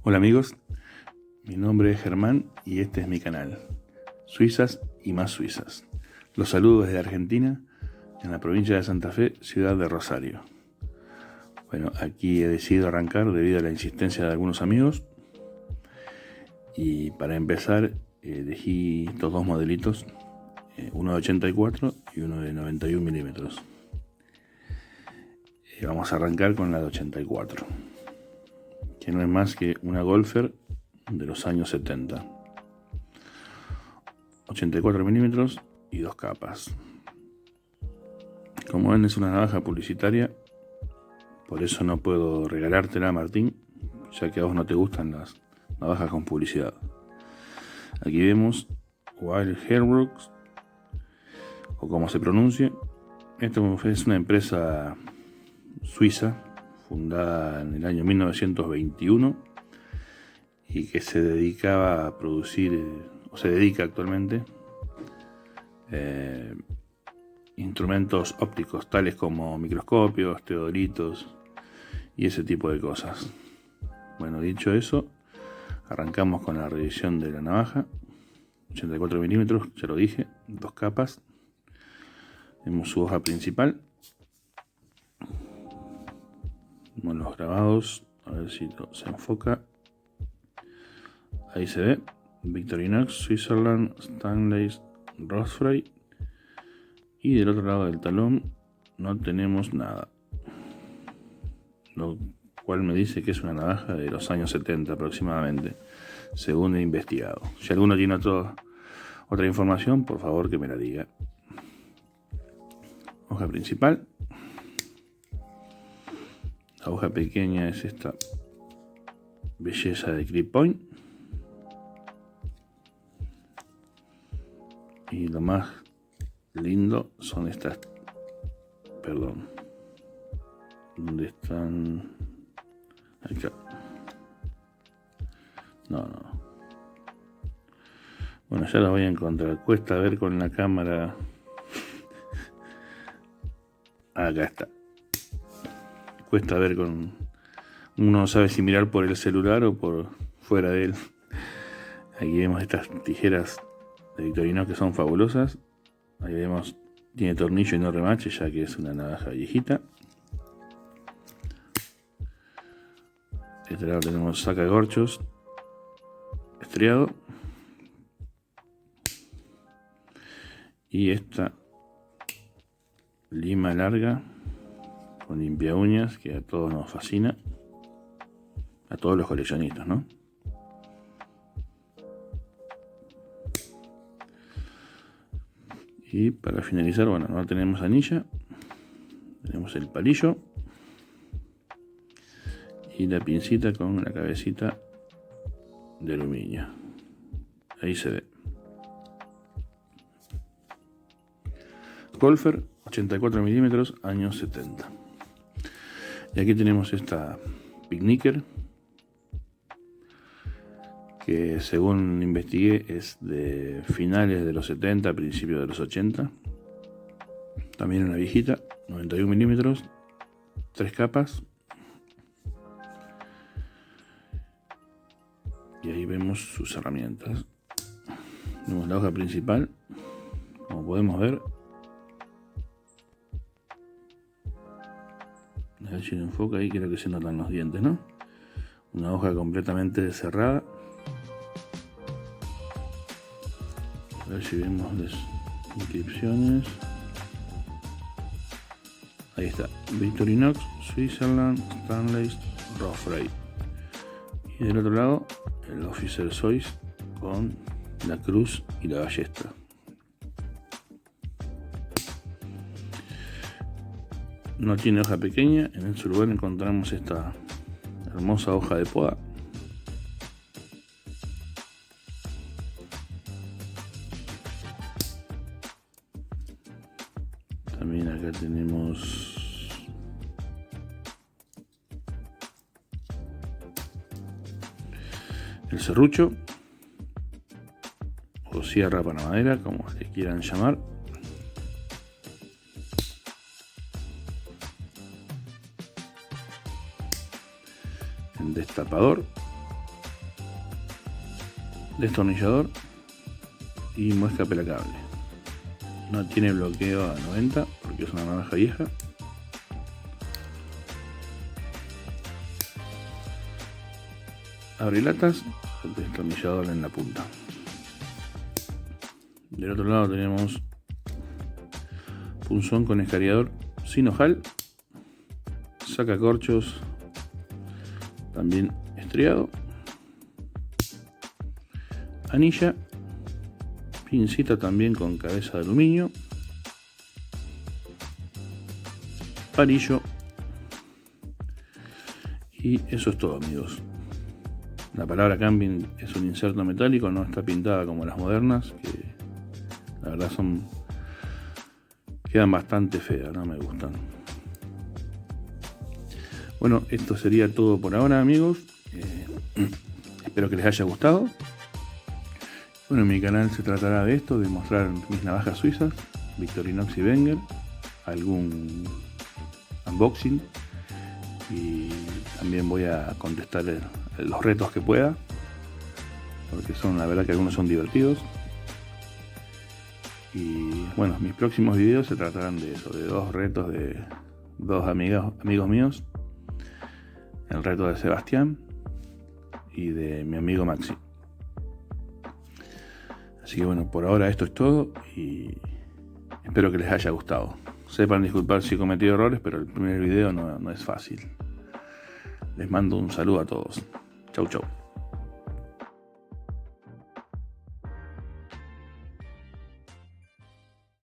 Hola amigos, mi nombre es Germán y este es mi canal, Suizas y más Suizas. Los saludo desde Argentina, en la provincia de Santa Fe, ciudad de Rosario. Bueno, aquí he decidido arrancar debido a la insistencia de algunos amigos y para empezar elegí estos dos modelitos, uno de 84 y uno de 91 milímetros. Vamos a arrancar con la de 84, que no es más que una Golfer de los años 70. 84 milímetros y dos capas. Como ven, es una navaja publicitaria, por eso no puedo regalártela, Martín, ya que a vos no te gustan las navajas con publicidad. Aquí vemos Wild Hairworks, o como se pronuncie. Esto es una empresa suiza fundada en el año 1921 y que se dedicaba a producir, o se dedica actualmente, instrumentos ópticos tales como microscopios, teodolitos y ese tipo de cosas. Bueno, dicho eso, arrancamos con la revisión de la navaja. 84 milímetros, ya lo dije, dos capas. Vemos su hoja principal. Vemos los grabados, a ver si se enfoca. Ahí se ve Victorinox, Switzerland, Stainless, Rothfrey. Y del otro lado del talón no tenemos nada, lo cual me dice que es una navaja de los años 70 aproximadamente, según he investigado. Si alguno tiene otra información, por favor que me la diga. Hoja principal. La hoja pequeña es esta belleza de clip point. Y lo más lindo son estas, perdón, ¿dónde están? Acá. No. Bueno, ya la voy a encontrar. Cuesta ver con la cámara. Acá está. Cuesta ver con... Uno no sabe si mirar por el celular o por fuera de él. Aquí vemos estas tijeras de Victorinox que son fabulosas. Ahí vemos, tiene tornillo y no remache, ya que es una navaja viejita. De este lado tenemos sacagorchos estriado. Y esta lima larga con limpia uñas que a todos nos fascina. A todos los coleccionistas, ¿no? Y para finalizar, bueno, no tenemos anilla. Tenemos el palillo. Y la pincita con la cabecita de aluminio. Ahí se ve. Golfer, 84 milímetros, años 70. Y aquí tenemos esta Picnicker, que según investigué es de finales de los 70, principios de los 80. También una viejita, 91 milímetros, tres capas. Y ahí vemos sus herramientas. Vemos la hoja principal, como podemos ver. A ver si lo enfoca ahí, creo que se notan los dientes, ¿no? Una hoja completamente cerrada. A ver si vemos las inscripciones. Ahí está, Victorinox, Switzerland, Stainless, Rothfrey. Y del otro lado, el Officer Choice con la cruz y la ballesta. No tiene hoja pequeña, en su lugar encontramos esta hermosa hoja de poda. También acá tenemos el serrucho o sierra para madera, como le quieran llamar. El destapador destornillador y muesca pelacable. No tiene bloqueo a 90 porque es una navaja vieja. Abrilatas, el destornillador en la punta. Del otro lado tenemos punzón con escariador sin ojal, sacacorchos también estriado, anilla, pincita también con cabeza de aluminio, palillo, y eso es todo, amigos. La palabra camping es un inserto metálico, no está pintada como las modernas, que la verdad quedan bastante feas, no me gustan. Bueno, esto sería todo por ahora, amigos. Espero que les haya gustado. Bueno, en mi canal se tratará de esto, de mostrar mis navajas suizas, Victorinox y Wenger, algún unboxing, y también voy a contestar los retos que pueda, porque la verdad que algunos son divertidos. Y bueno, mis próximos videos se tratarán de eso, de dos retos de dos amigos míos, el reto de Sebastián y de mi amigo Maxi. Así que bueno, por ahora esto es todo y espero que les haya gustado. Sepan disculpar si he cometido errores, pero el primer video no es fácil. Les mando un saludo a todos. Chau chau.